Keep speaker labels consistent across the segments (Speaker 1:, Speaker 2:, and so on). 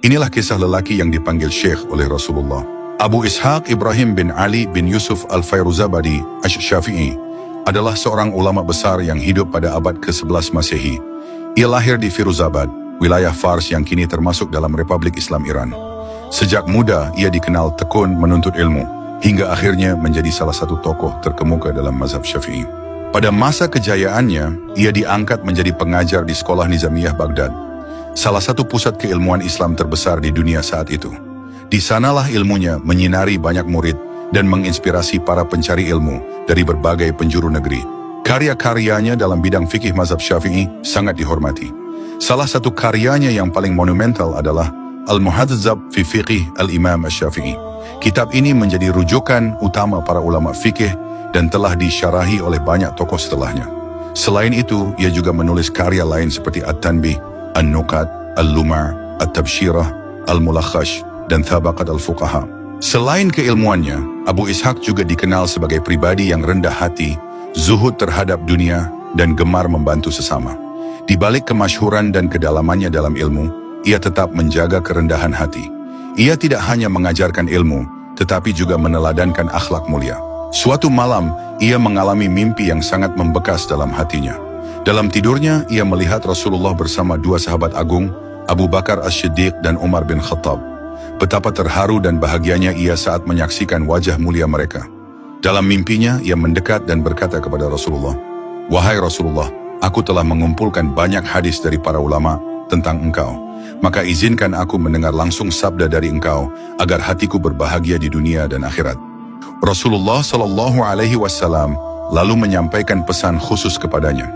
Speaker 1: Inilah kisah lelaki yang dipanggil Syekh oleh Rasulullah. Abu Ishaq Ibrahim bin Ali bin Yusuf Al-Fairuzabadi Asy-Syafi'i adalah seorang ulama besar yang hidup pada abad ke-11 Masehi. Ia lahir di Firuzabad, wilayah Fars yang kini termasuk dalam Republik Islam Iran. Sejak muda ia dikenal tekun menuntut ilmu, hingga akhirnya menjadi salah satu tokoh terkemuka dalam mazhab Syafi'i. Pada masa kejayaannya, ia diangkat menjadi pengajar di Sekolah Nizamiyah Baghdad, salah satu pusat keilmuan Islam terbesar di dunia saat itu. Di sanalah ilmunya menyinari banyak murid dan menginspirasi para pencari ilmu dari berbagai penjuru negeri. Karya-karyanya dalam bidang fikih mazhab Syafi'i sangat dihormati. Salah satu karyanya yang paling monumental adalah Al-Muhadzab fi Fiqih Al-Imam Asy-Syafi'i. Kitab ini menjadi rujukan utama para ulama fikih dan telah disyarahi oleh banyak tokoh setelahnya. Selain itu, ia juga menulis karya lain seperti At-Tanbih, An-Nukat, Al-Lumar, At-Tabshirah, Al-Mulakhash, dan Thabaqat Al-Fuqaha. Selain keilmuannya, Abu Ishaq juga dikenal sebagai pribadi yang rendah hati, zuhud terhadap dunia, dan gemar membantu sesama. Di balik kemasyhuran dan kedalamannya dalam ilmu, ia tetap menjaga kerendahan hati. Ia tidak hanya mengajarkan ilmu, tetapi juga meneladankan akhlak mulia. Suatu malam, ia mengalami mimpi yang sangat membekas dalam hatinya. Dalam tidurnya, ia melihat Rasulullah bersama dua sahabat agung, Abu Bakar As-Siddiq dan Umar bin Khattab. Betapa terharu dan bahagianya ia saat menyaksikan wajah mulia mereka. Dalam mimpinya, ia mendekat dan berkata kepada Rasulullah, "Wahai Rasulullah, aku telah mengumpulkan banyak hadis dari para ulama tentang engkau. Maka izinkan aku mendengar langsung sabda dari engkau agar hatiku berbahagia di dunia dan akhirat." Rasulullah Shallallahu Alaihi Wasallam lalu menyampaikan pesan khusus kepadanya.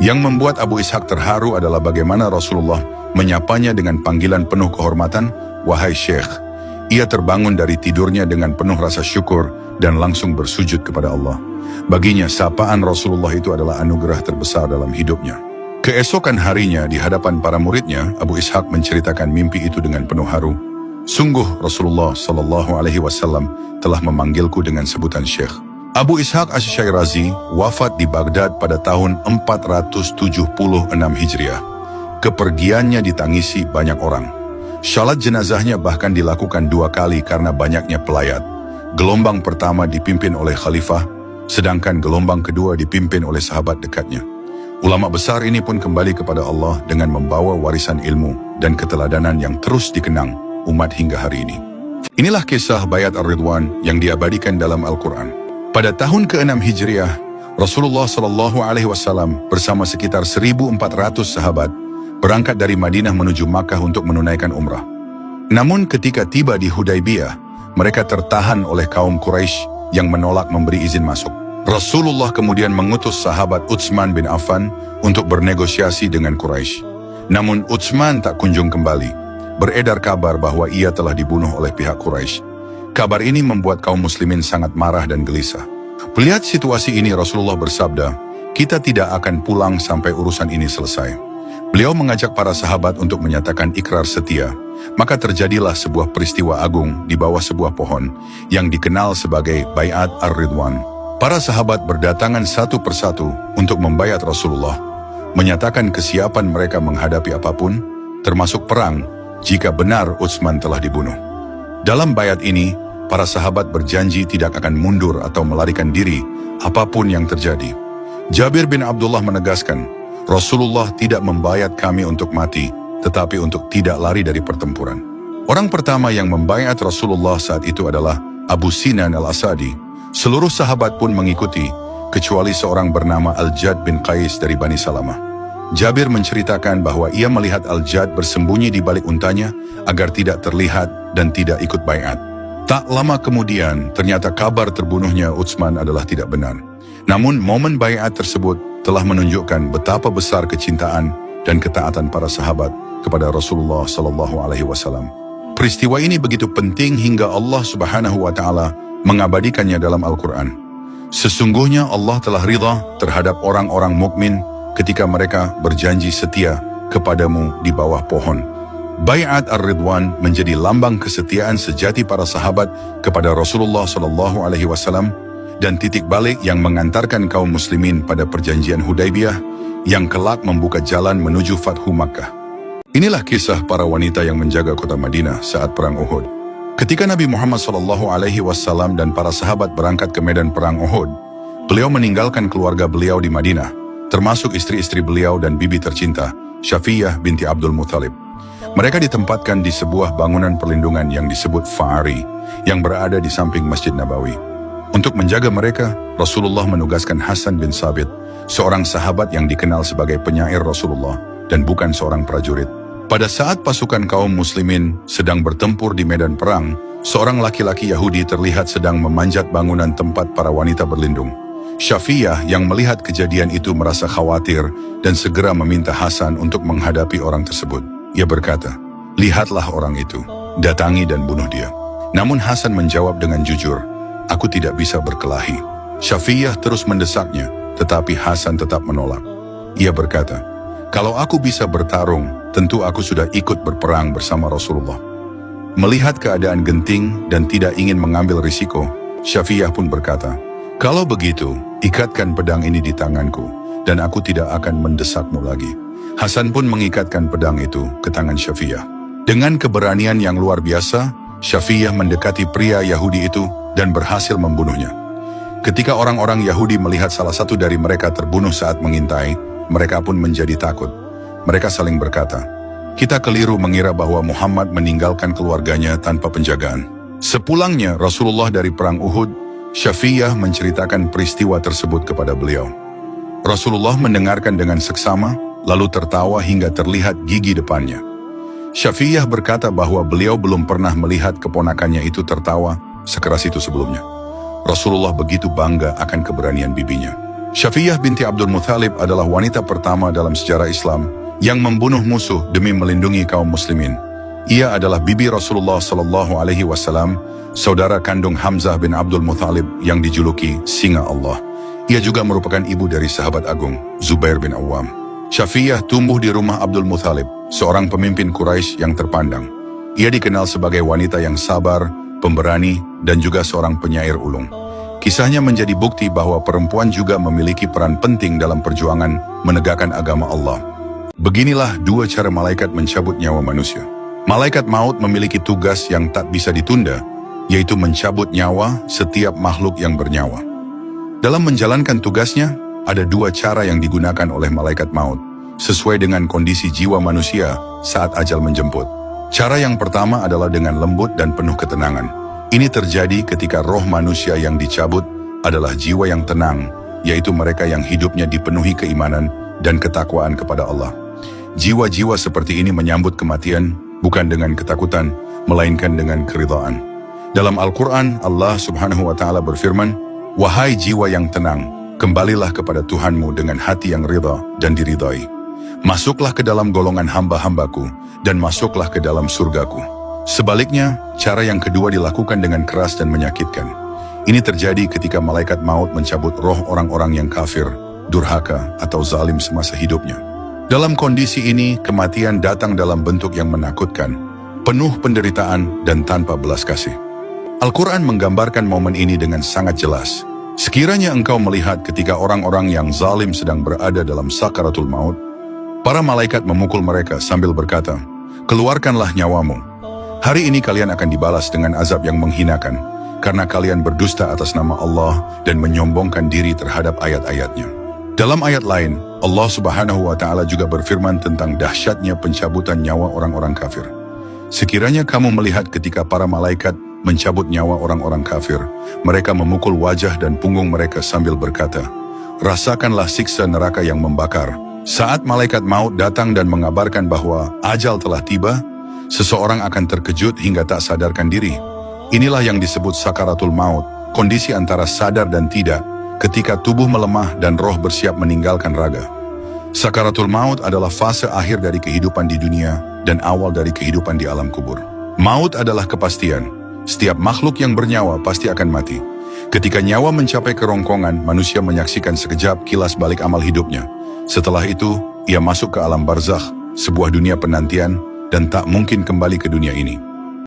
Speaker 1: Yang membuat Abu Ishaq terharu adalah bagaimana Rasulullah menyapanya dengan panggilan penuh kehormatan, "Wahai Syekh." Ia terbangun dari tidurnya dengan penuh rasa syukur dan langsung bersujud kepada Allah. Baginya, sapaan Rasulullah itu adalah anugerah terbesar dalam hidupnya. Keesokan harinya di hadapan para muridnya, Abu Ishaq menceritakan mimpi itu dengan penuh haru. "Sungguh Rasulullah Shallallahu Alaihi Wasallam telah memanggilku dengan sebutan Syekh." Abu Ishaq Asy-Syairazi wafat di Baghdad pada tahun 476 Hijriah. Kepergiannya ditangisi banyak orang. Syalat jenazahnya bahkan dilakukan 2 kali karena banyaknya pelayat. Gelombang pertama dipimpin oleh khalifah, sedangkan gelombang kedua dipimpin oleh sahabat dekatnya. Ulama besar ini pun kembali kepada Allah dengan membawa warisan ilmu dan keteladanan yang terus dikenang umat hingga hari ini. Inilah kisah Bayat Ar-Ridwan yang diabadikan dalam Al-Quran. Pada tahun ke-6 Hijriah, Rasulullah Shallallahu Alaihi Wasallam bersama sekitar 1.400 sahabat berangkat dari Madinah menuju Makkah untuk menunaikan umrah. Namun ketika tiba di Hudaybiyah, mereka tertahan oleh kaum Quraisy yang menolak memberi izin masuk. Rasulullah kemudian mengutus sahabat Utsman bin Affan untuk bernegosiasi dengan Quraisy. Namun Utsman tak kunjung kembali. Beredar kabar bahwa ia telah dibunuh oleh pihak Quraisy. Kabar ini membuat kaum muslimin sangat marah dan gelisah. Melihat situasi ini, Rasulullah bersabda, "Kita tidak akan pulang sampai urusan ini selesai." Beliau mengajak para sahabat untuk menyatakan ikrar setia. Maka terjadilah sebuah peristiwa agung di bawah sebuah pohon yang dikenal sebagai Bayat Ar-Ridwan. Para sahabat berdatangan satu persatu untuk membayat Rasulullah, menyatakan kesiapan mereka menghadapi apapun, termasuk perang, jika benar Utsman telah dibunuh. Dalam bayat ini, para sahabat berjanji tidak akan mundur atau melarikan diri apapun yang terjadi. Jabir bin Abdullah menegaskan, Rasulullah tidak membayat kami untuk mati, tetapi untuk tidak lari dari pertempuran. Orang pertama yang membayat Rasulullah saat itu adalah Abu Sinan Al-Asadi. Seluruh sahabat pun mengikuti, kecuali seorang bernama Al-Jad bin Qais dari Bani Salamah. Jabir menceritakan bahwa ia melihat Al-Jad bersembunyi di balik untanya agar tidak terlihat dan tidak ikut bayat. Tak lama kemudian, ternyata kabar terbunuhnya Utsman adalah tidak benar. Namun momen bayat tersebut telah menunjukkan betapa besar kecintaan dan ketaatan para sahabat kepada Rasulullah Sallallahu Alaihi Wasallam. Peristiwa ini begitu penting hingga Allah Subhanahu Wa Taala mengabadikannya dalam Al-Quran. Sesungguhnya Allah telah ridha terhadap orang-orang mukmin ketika mereka berjanji setia kepadamu di bawah pohon. Bayat Ar-Ridwan menjadi lambang kesetiaan sejati para sahabat kepada Rasulullah Sallallahu Alaihi Wasallam dan titik balik yang mengantarkan kaum muslimin pada perjanjian Hudaybiyah yang kelak membuka jalan menuju Fathu Makkah. Inilah kisah para wanita yang menjaga kota Madinah saat perang Uhud. Ketika Nabi Muhammad SAW dan para sahabat berangkat ke medan perang Uhud, beliau meninggalkan keluarga beliau di Madinah, termasuk istri-istri beliau dan bibi tercinta, Syafiyah binti Abdul Muthalib. Mereka ditempatkan di sebuah bangunan perlindungan yang disebut Fa'ari, yang berada di samping Masjid Nabawi. Untuk menjaga mereka, Rasulullah menugaskan Hasan bin Sabit, seorang sahabat yang dikenal sebagai penyair Rasulullah dan bukan seorang prajurit. Pada saat pasukan kaum muslimin sedang bertempur di medan perang, seorang laki-laki Yahudi terlihat sedang memanjat bangunan tempat para wanita berlindung. Syafiyah yang melihat kejadian itu merasa khawatir dan segera meminta Hasan untuk menghadapi orang tersebut. Ia berkata, "Lihatlah orang itu, datangi dan bunuh dia." Namun Hasan menjawab dengan jujur, "Aku tidak bisa berkelahi." Syafiyah terus mendesaknya, tetapi Hasan tetap menolak. Ia berkata, "Kalau aku bisa bertarung, tentu aku sudah ikut berperang bersama Rasulullah." Melihat keadaan genting dan tidak ingin mengambil risiko, Syafiyah pun berkata, "Kalau begitu, ikatkan pedang ini di tanganku, dan aku tidak akan mendesakmu lagi." Hasan pun mengikatkan pedang itu ke tangan Syafiyah. Dengan keberanian yang luar biasa, Syafiyah mendekati pria Yahudi itu dan berhasil membunuhnya. Ketika orang-orang Yahudi melihat salah satu dari mereka terbunuh saat mengintai, mereka pun menjadi takut. Mereka saling berkata, "Kita keliru mengira bahwa Muhammad meninggalkan keluarganya tanpa penjagaan." Sepulangnya Rasulullah dari perang Uhud, Syafiyah menceritakan peristiwa tersebut kepada beliau. Rasulullah mendengarkan dengan seksama, lalu tertawa hingga terlihat gigi depannya. Syafiyah berkata bahwa beliau belum pernah melihat keponakannya itu tertawa sekeras itu sebelumnya. Rasulullah begitu bangga akan keberanian bibinya. Syafiyah binti Abdul Muthalib adalah wanita pertama dalam sejarah Islam yang membunuh musuh demi melindungi kaum muslimin. Ia adalah bibi Rasulullah SAW, saudara kandung Hamzah bin Abdul Muthalib yang dijuluki Singa Allah. Ia juga merupakan ibu dari sahabat agung Zubair bin Awam. Syafiyah tumbuh di rumah Abdul Muthalib, seorang pemimpin Quraisy yang terpandang. Ia dikenal sebagai wanita yang sabar, pemberani, dan juga seorang penyair ulung. Kisahnya menjadi bukti bahwa perempuan juga memiliki peran penting dalam perjuangan menegakkan agama Allah. Beginilah dua cara malaikat mencabut nyawa manusia. Malaikat maut memiliki tugas yang tak bisa ditunda, yaitu mencabut nyawa setiap makhluk yang bernyawa. Dalam menjalankan tugasnya, ada dua cara yang digunakan oleh malaikat maut, sesuai dengan kondisi jiwa manusia saat ajal menjemput. Cara yang pertama adalah dengan lembut dan penuh ketenangan. Ini terjadi ketika roh manusia yang dicabut adalah jiwa yang tenang, yaitu mereka yang hidupnya dipenuhi keimanan dan ketakwaan kepada Allah. Jiwa-jiwa seperti ini menyambut kematian bukan dengan ketakutan, melainkan dengan keridhaan. Dalam Al-Quran, Allah Subhanahu wa Ta'ala berfirman, "Wahai jiwa yang tenang, kembalilah kepada Tuhanmu dengan hati yang ridha dan diridhai. Masuklah ke dalam golongan hamba-hambaku dan masuklah ke dalam surgaku." Sebaliknya, cara yang kedua dilakukan dengan keras dan menyakitkan. Ini terjadi ketika malaikat maut mencabut roh orang-orang yang kafir, durhaka, atau zalim semasa hidupnya. Dalam kondisi ini, kematian datang dalam bentuk yang menakutkan, penuh penderitaan dan tanpa belas kasih. Al-Quran menggambarkan momen ini dengan sangat jelas. Sekiranya engkau melihat ketika orang-orang yang zalim sedang berada dalam sakaratul maut, para malaikat memukul mereka sambil berkata, "Keluarkanlah nyawamu. Hari ini kalian akan dibalas dengan azab yang menghinakan, karena kalian berdusta atas nama Allah dan menyombongkan diri terhadap ayat-ayatnya." Dalam ayat lain, Allah Subhanahu wa Ta'ala juga berfirman tentang dahsyatnya pencabutan nyawa orang-orang kafir. Sekiranya kamu melihat ketika para malaikat mencabut nyawa orang-orang kafir, mereka memukul wajah dan punggung mereka sambil berkata, "Rasakanlah siksa neraka yang membakar." Saat malaikat maut datang dan mengabarkan bahwa ajal telah tiba, seseorang akan terkejut hingga tak sadarkan diri. Inilah yang disebut sakaratul maut, kondisi antara sadar dan tidak, ketika tubuh melemah dan roh bersiap meninggalkan raga. Sakaratul maut adalah fase akhir dari kehidupan di dunia dan awal dari kehidupan di alam kubur. Maut adalah kepastian. Setiap makhluk yang bernyawa pasti akan mati. Ketika nyawa mencapai kerongkongan, manusia menyaksikan sekejap kilas balik amal hidupnya. Setelah itu, ia masuk ke alam barzakh, sebuah dunia penantian, dan tak mungkin kembali ke dunia ini.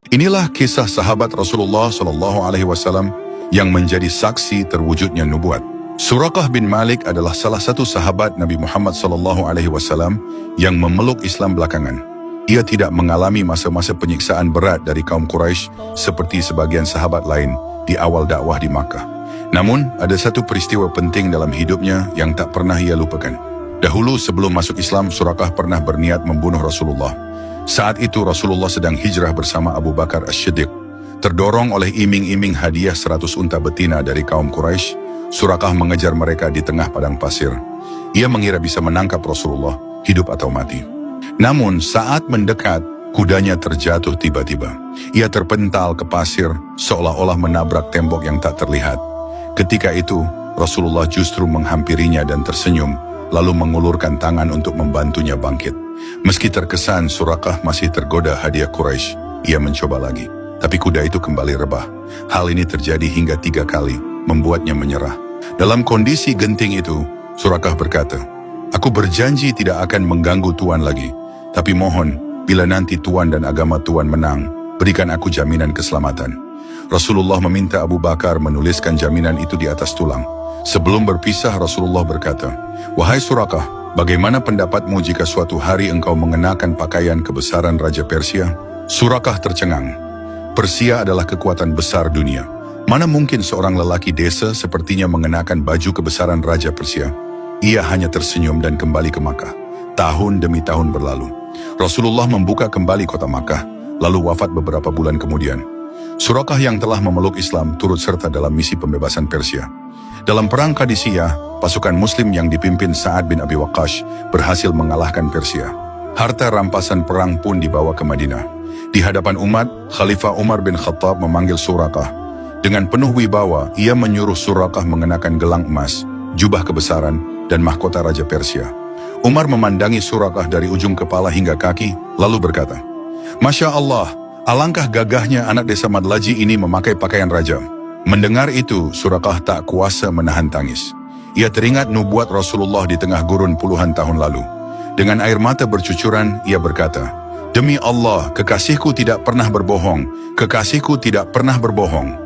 Speaker 1: Inilah kisah sahabat Rasulullah SAW yang menjadi saksi terwujudnya nubuat. Suraqah bin Malik adalah salah satu sahabat Nabi Muhammad SAW yang memeluk Islam belakangan. Ia tidak mengalami masa-masa penyiksaan berat dari kaum Quraisy seperti sebagian sahabat lain di awal dakwah di Makkah. Namun, ada satu peristiwa penting dalam hidupnya yang tak pernah ia lupakan. Dahulu sebelum masuk Islam, Surakah pernah berniat membunuh Rasulullah. Saat itu Rasulullah sedang hijrah bersama Abu Bakar As-Siddiq. Terdorong oleh iming-iming hadiah 100 unta betina dari kaum Quraisy, Surakah mengejar mereka di tengah padang pasir. Ia mengira bisa menangkap Rasulullah, hidup atau mati. Namun saat mendekat, kudanya terjatuh tiba-tiba. Ia terpental ke pasir seolah-olah menabrak tembok yang tak terlihat. Ketika itu, Rasulullah justru menghampirinya dan tersenyum, lalu mengulurkan tangan untuk membantunya bangkit. Meski terkesan Surakah masih tergoda hadiah Quraisy, ia mencoba lagi. Tapi kuda itu kembali rebah. Hal ini terjadi hingga 3 kali, membuatnya menyerah. Dalam kondisi genting itu, Surakah berkata, "Aku berjanji tidak akan mengganggu Tuan lagi. Tapi mohon, bila nanti Tuan dan agama Tuan menang, berikan aku jaminan keselamatan." Rasulullah meminta Abu Bakar menuliskan jaminan itu di atas tulang. Sebelum berpisah, Rasulullah berkata, "Wahai Surakah, bagaimana pendapatmu jika suatu hari engkau mengenakan pakaian kebesaran Raja Persia?" Surakah tercengang. Persia adalah kekuatan besar dunia. Mana mungkin seorang lelaki desa sepertinya mengenakan baju kebesaran Raja Persia? Ia hanya tersenyum dan kembali ke Makkah. Tahun demi tahun berlalu. Rasulullah membuka kembali kota Makkah, lalu wafat beberapa bulan kemudian. Surakah yang telah memeluk Islam turut serta dalam misi pembebasan Persia. Dalam perang Qadisiyah, pasukan Muslim yang dipimpin Sa'ad bin Abi Waqqas berhasil mengalahkan Persia. Harta rampasan perang pun dibawa ke Madinah. Di hadapan umat, Khalifah Umar bin Khattab memanggil Surakah. Dengan penuh wibawa, ia menyuruh Surakah mengenakan gelang emas, jubah kebesaran, dan mahkota Raja Persia. Umar memandangi Surakah dari ujung kepala hingga kaki, lalu berkata, "Masya Allah, alangkah gagahnya anak desa Madlaji ini memakai pakaian raja." Mendengar itu, Surakah tak kuasa menahan tangis. Ia teringat nubuat Rasulullah di tengah gurun puluhan tahun lalu. Dengan air mata bercucuran, ia berkata, "Demi Allah, kekasihku tidak pernah berbohong. Kekasihku tidak pernah berbohong."